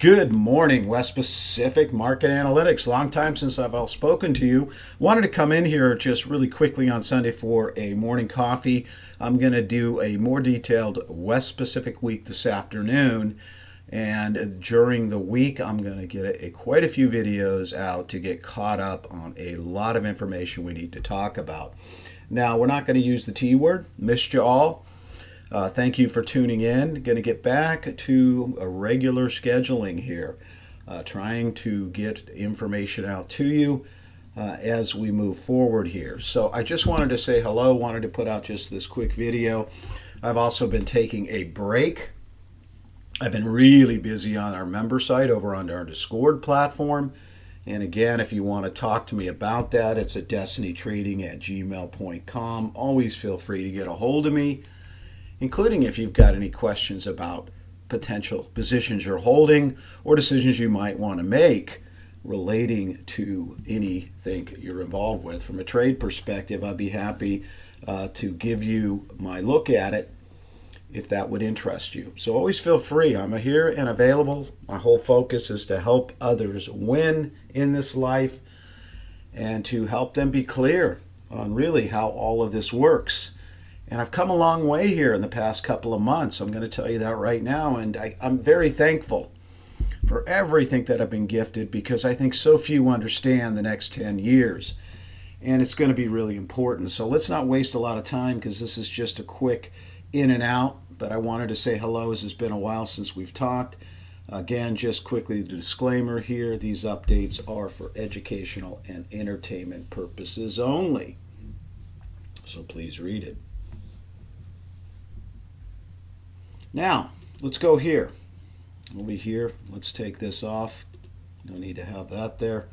Good morning, West Pacific Market Analytics. Long time since I've all spoken to you. Wanted to come in here just really quickly on Sunday for a morning coffee. I'm going to do a more detailed West Pacific week this afternoon. And during the week, I'm going to get quite a few videos out to get caught up on a lot of information we need to talk about. Now, we're not going to use the T word. Missed you all. Thank you for tuning in. Going to get back to a regular scheduling here, trying to get information out to you as we move forward here. So I just wanted to say hello, wanted to put out just this quick video. I've also been taking a break. I've been really busy on our member site over on our Discord platform. And again, if you want to talk to me about that, it's at destinytrading@gmail.com. Always feel free to get a hold of me, including if you've got any questions about potential positions you're holding or decisions you might want to make relating to anything you're involved with. From a trade perspective, I'd be happy to give you my look at it if that would interest you. So always feel free. I'm here and available. My whole focus is to help others win in this life and to help them be clear on really how all of this works. And I've come a long way here in the past couple of months. I'm going to tell you that right now. And I'm very thankful for everything that I've been gifted, because I think so few understand the next 10 years. And it's going to be really important. So let's not waste a lot of time, because this is just a quick in and out. But I wanted to say hello, as it's been a while since we've talked. Again, just quickly, the disclaimer here, these updates are for educational and entertainment purposes only. So please read it. Now, let's go here. Over here, let's take this off. No need to have that there.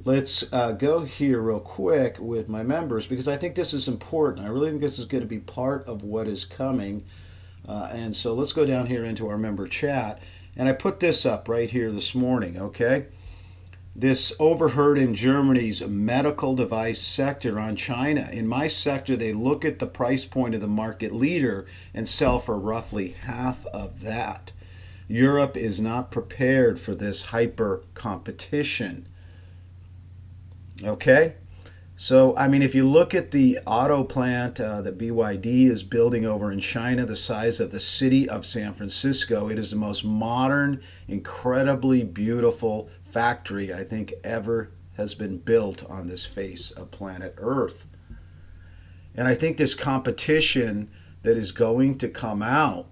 Let's go here real quick with my members, because I think this is important. I really think this is going to be part of what is coming. And so let's go down here into our member chat. And I put this up right here this morning, okay? This overheard in Germany's medical device sector on China. In my sector, they look at the price point of the market leader and sell for roughly half of that. Europe is not prepared for this hyper competition. Okay? So, I mean, if you look at the auto plant that BYD is building over in China, the size of the city of San Francisco, it is the most modern, incredibly beautiful factory I think ever has been built on this face of planet Earth. And I think this competition that is going to come out,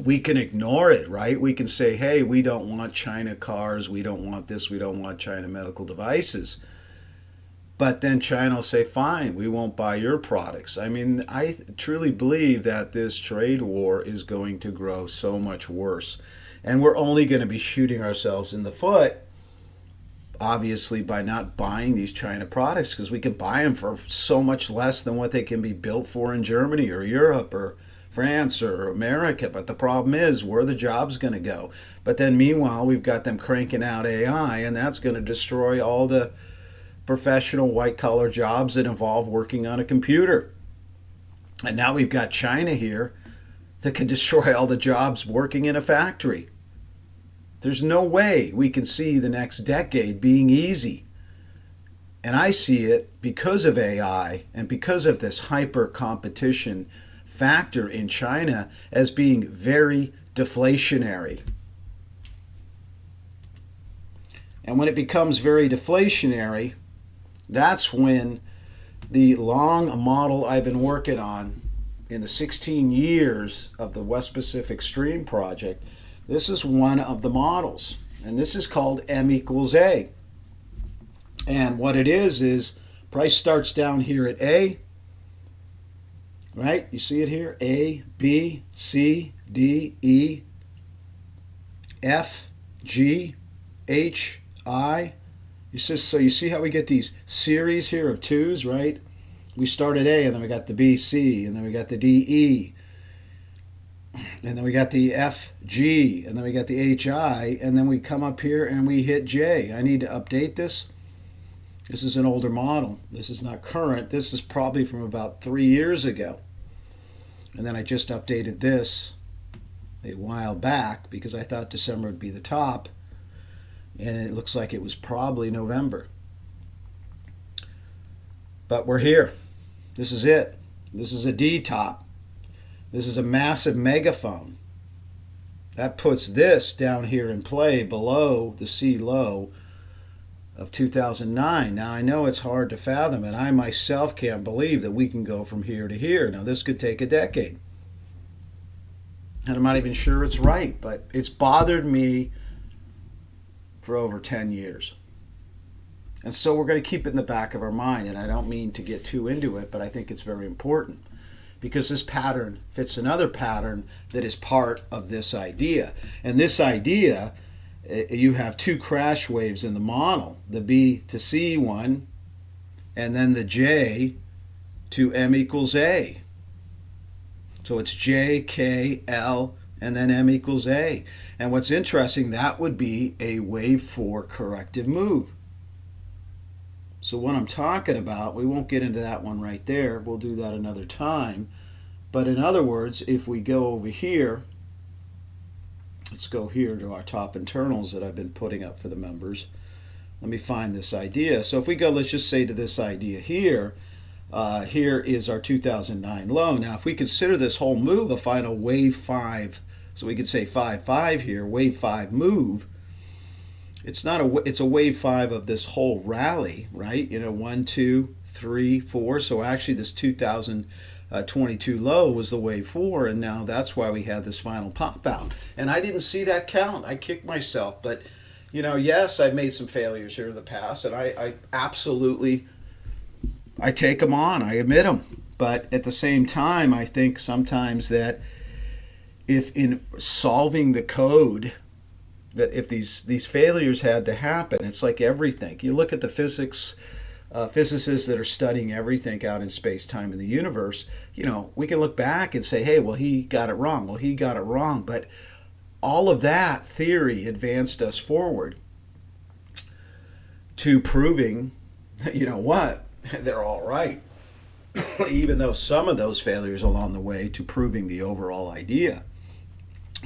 we can ignore it, right? We can say, hey, we don't want China cars, we don't want this, we don't want China medical devices. But then China will say, fine, we won't buy your products. I mean, I truly believe that this trade war is going to grow so much worse. And we're only going to be shooting ourselves in the foot, obviously, by not buying these China products, because we can buy them for so much less than what they can be built for in Germany or Europe or France or America. But the problem is, where are the jobs going to go? But then meanwhile, we've got them cranking out AI, and that's going to destroy all the professional white-collar jobs that involve working on a computer. And now we've got China here that can destroy all the jobs working in a factory. There's no way we can see the next decade being easy. And I see it because of AI and because of this hyper competition factor in China as being very deflationary. And when it becomes very deflationary, that's when the long model I've been working on in the 16 years of the West Pacific Stream Project, this is one of the models. And this is called M equals A. And what it is price starts down here at A, right? You see it here? A, B, C, D, E, F, G, H, I. So you see how we get these series here of twos, right? We start at A, and then we got the B, C, and then we got the D, E, and then we got the F, G, and then we got the H, I, and then we come up here and we hit J. I need to update this. This is an older model. This is not current. This is probably from about 3 years ago. And then I just updated this a while back because I thought December would be the top, and it looks like it was probably November. But we're here. This is it. This is a D top. This is a massive megaphone. That puts this down here in play below the C low of 2009. Now, I know it's hard to fathom, and I myself can't believe that we can go from here to here. Now, this could take a decade. And I'm not even sure it's right, but it's bothered me for over 10 years. And so we're going to keep it in the back of our mind, and I don't mean to get too into it, but I think it's very important because this pattern fits another pattern that is part of this idea. And this idea, you have two crash waves in the model, the B to C one, and then the J to M equals A. So it's J, K, L, and then M equals A. And what's interesting, that would be a wave 4 corrective move. So what I'm talking about, we won't get into that one right there. We'll do that another time. But in other words, if we go over here, let's go here to our top internals that I've been putting up for the members. Let me find this idea. So if we go, let's just say to this idea here, here is our 2009 low. Now, if we consider this whole move a final wave 5, so we could say 5-5 here, wave 5 move. It's not it's a wave 5 of this whole rally, right? 1, 2, 3, 4. So actually, this 2022 low was the wave 4, and now that's why we had this final pop out. And I didn't see that count. I kicked myself, but yes, I've made some failures here in the past, and I absolutely. I take them on, I admit them. But at the same time, I think sometimes that if in solving the code, that if these failures had to happen, it's like everything. You look at the physicists that are studying everything out in space, time, and the universe, we can look back and say, hey, well, he got it wrong. Well, he got it wrong. But all of that theory advanced us forward to proving that, what? They're all right, even though some of those failures along the way to proving the overall idea.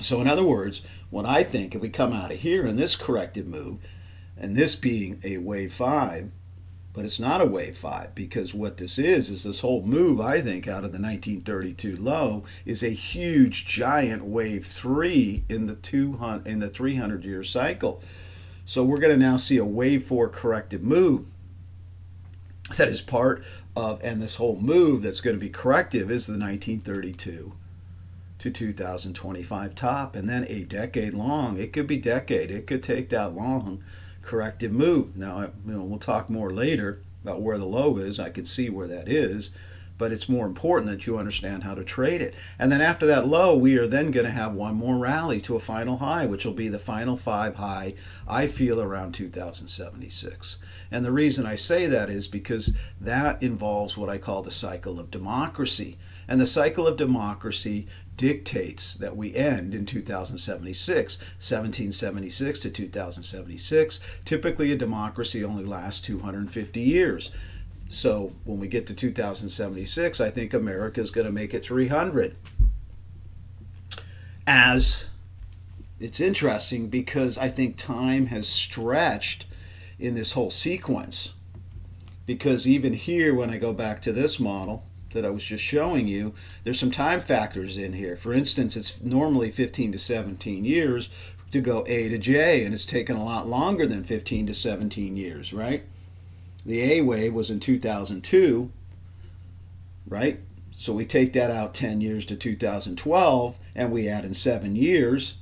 So in other words, what I think, if we come out of here in this corrective move, and this being a wave 5, but it's not a wave 5, because what this is this whole move, I think, out of the 1932 low is a huge, giant wave 3 in the 300-year cycle. So we're going to now see a wave 4 corrective move. That is part of, and this whole move that's going to be corrective is the 1932 to 2025 top, and then a decade long. It could be decade. It could take that long corrective move. Now, we'll talk more later about where the low is. I could see where that is, but it's more important that you understand how to trade it. And then after that low, we are then going to have one more rally to a final high, which will be the final 5 high, I feel, around 2076. And the reason I say that is because that involves what I call the cycle of democracy. And the cycle of democracy dictates that we end in 2076, 1776 to 2076. Typically, a democracy only lasts 250 years. So when we get to 2076, I think America is going to make it 300. As it's interesting because I think time has stretched in this whole sequence. Because even here, when I go back to this model that I was just showing you, there's some time factors in here. For instance, it's normally 15 to 17 years to go A to J, and it's taken a lot longer than 15 to 17 years, right? The A wave was in 2002, right? So we take that out 10 years to 2012, and we add in 7 years,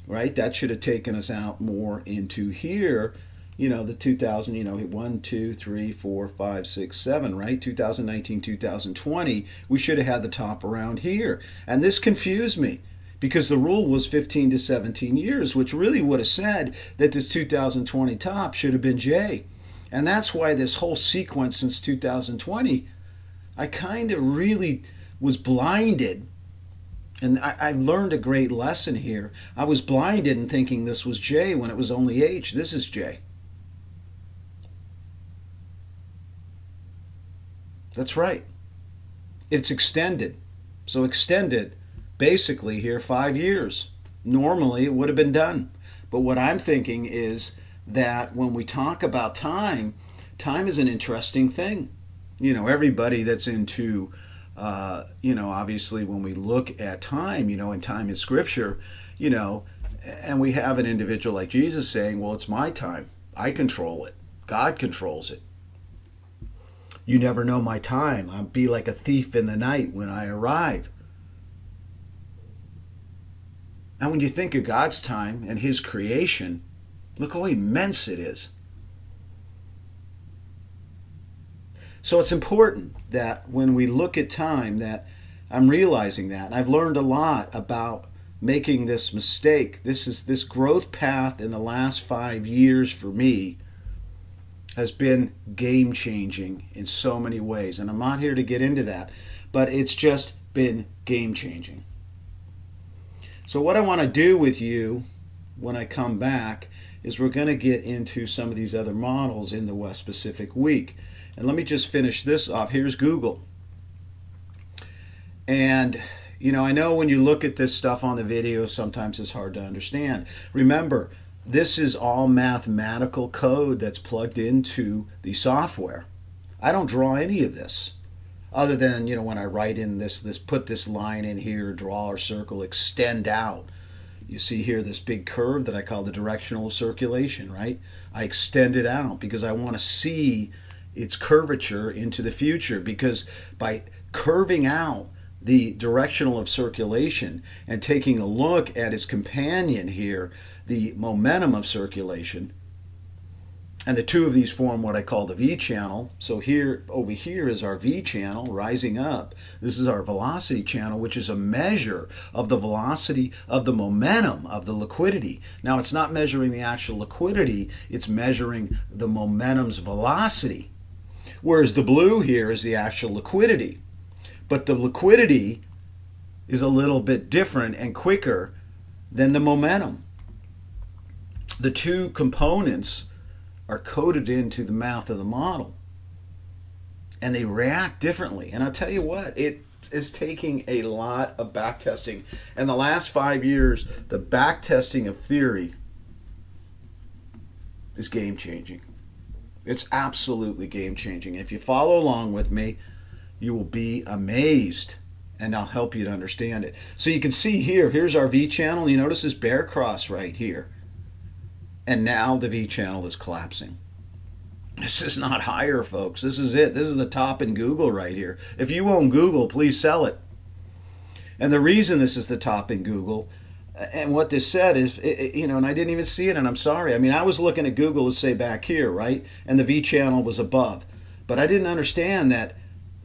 right? That should have taken us out more into here, the 2000, 1, 2, 3, 4, 5, 6, 7, right? 2019, 2020, we should have had the top around here. And this confused me because the rule was 15 to 17 years, which really would have said that this 2020 top should have been J. And that's why this whole sequence since 2020, I kind of really was blinded. And I've learned a great lesson here. I was blinded in thinking this was J when it was only H. This is J. That's right. It's extended. So extended basically here 5 years. Normally it would have been done. But what I'm thinking is that when we talk about time, time is an interesting thing. Everybody that's into, obviously when we look at time, and time is scripture, and we have an individual like Jesus saying, well, it's my time. I control it. God controls it. You never know my time. I'll be like a thief in the night when I arrive. And when you think of God's time and his creation, look how immense it is. So it's important that when we look at time, that I'm realizing that. And I've learned a lot about making this mistake. This growth path in the last 5 years for me has been game changing in so many ways. And I'm not here to get into that, but it's just been game changing. So what I want to do with you when I come back is we're going to get into some of these other models in the West Pacific week. And let me just finish this off. Here's Google. And, I know when you look at this stuff on the video, sometimes it's hard to understand. Remember, this is all mathematical code that's plugged into the software. I don't draw any of this. Other than, when I write in this put this line in here, draw or circle, extend out. You see here this big curve that I call the directional circulation, right? I extend it out because I want to see its curvature into the future, because by curving out the directional of circulation and taking a look at its companion here, the momentum of circulation, and the two of these form what I call the V channel. So here, over here is our V channel rising up. This is our velocity channel, which is a measure of the velocity of the momentum of the liquidity. Now, it's not measuring the actual liquidity, it's measuring the momentum's velocity. Whereas the blue here is the actual liquidity. But the liquidity is a little bit different and quicker than the momentum. The two components are coded into the math of the model, and they react differently. And I'll tell you what, it is taking a lot of back testing. In the last 5 years, the back testing of theory is game changing. It's absolutely game changing. If you follow along with me, you will be amazed, and I'll help you to understand it. So you can see here's our V channel. You notice this bear cross right here. And now the V channel is collapsing. This is not higher, folks. This is it. This is the top in Google right here. If you own Google, please sell it. And the reason this is the top in Google, and what this said is, and I didn't even see it, and I'm sorry. I mean, I was looking at Google, let's say back here, right? And the V channel was above. But I didn't understand that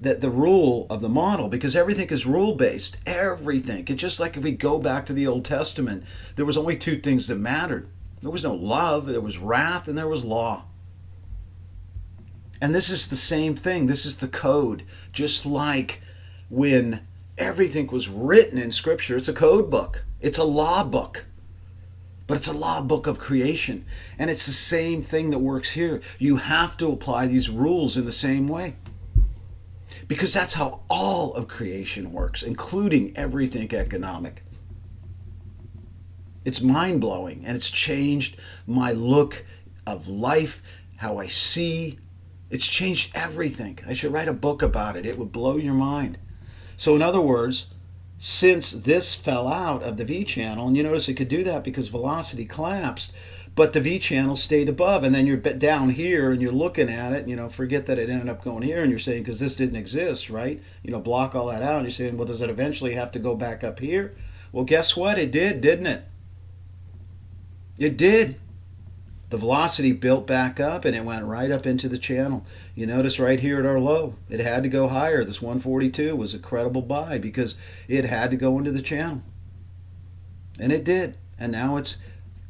the rule of the model, because everything is rule-based. Everything. It's just like if we go back to the Old Testament, there was only two things that mattered. There was no love, there was wrath, and there was law. And this is the same thing. This is the code. Just like when everything was written in Scripture, it's a code book. It's a law book. But it's a law book of creation. And it's the same thing that works here. You have to apply these rules in the same way. Because that's how all of creation works, including everything economic. It's mind-blowing, and it's changed my look of life, how I see. It's changed everything. I should write a book about it. It would blow your mind. So in other words, since this fell out of the V channel, and you notice it could do that because velocity collapsed, but the V channel stayed above, and then you're down here and you're looking at it, forget that it ended up going here, and you're saying, because this didn't exist, right? Block all that out, and you're saying, well, does it eventually have to go back up here? Well, guess what? It did, didn't it? It did. The velocity built back up, and it went right up into the channel. You notice right here at our low, it had to go higher. This 142 was a credible buy because it had to go into the channel. And it did. And now it's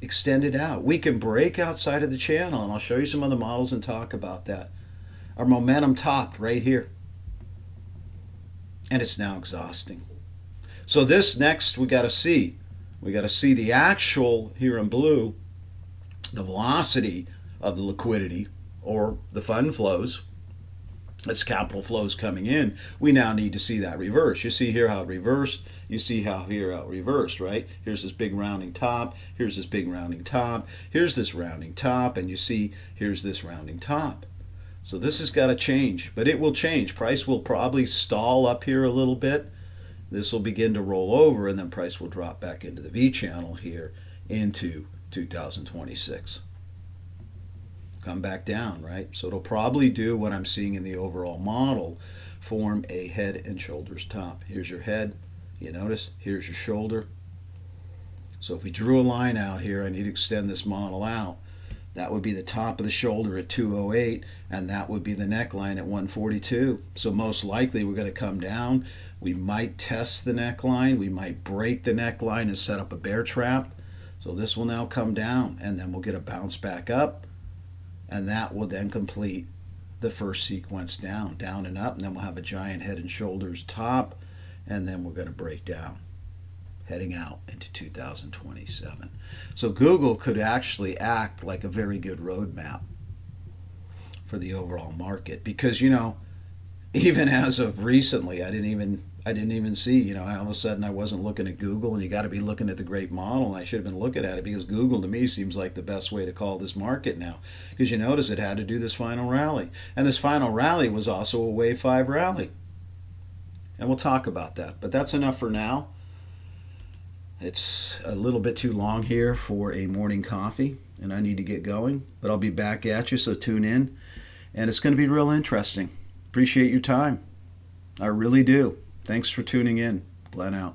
extended out. We can break outside of the channel, and I'll show you some other models and talk about that. Our momentum topped right here. And it's now exhausting. So this next we got to see. We got to see the actual, here in blue, the velocity of the liquidity or the fund flows. as capital flows coming in, we now need to see that reverse. You see here how it reversed. You see how here how it reversed, right? Here's this big rounding top. Here's this big rounding top. Here's this rounding top. And you see here's this rounding top. So this has got to change, but it will change. Price will probably stall up here a little bit. This will begin to roll over, and then price will drop back into the V channel here into 2026. Come back down, right? So it'll probably do what I'm seeing in the overall model, form a head and shoulders top. Here's your head, you notice, here's your shoulder. So if we drew a line out here, I need to extend this model out. That would be the top of the shoulder at 208, and that would be the neckline at 142. So most likely we're going to come down. We might test the neckline. We might break the neckline and set up a bear trap. So this will now come down, and then we'll get a bounce back up. And that will then complete the first sequence down and up, and then we'll have a giant head and shoulders top, and then we're going to break down, heading out into 2027. So Google could actually act like a very good roadmap for the overall market, because even as of recently, I didn't even see, all of a sudden I wasn't looking at Google, and you got to be looking at the great model, and I should have been looking at it, because Google to me seems like the best way to call this market now, because you notice it had to do this final rally, and this final rally was also a wave 5 rally, and we'll talk about that, but that's enough for now. It's a little bit too long here for a morning coffee, and I need to get going, but I'll be back at you, so tune in, and it's going to be real interesting. Appreciate your time. I really do. Thanks for tuning in. Glenn out.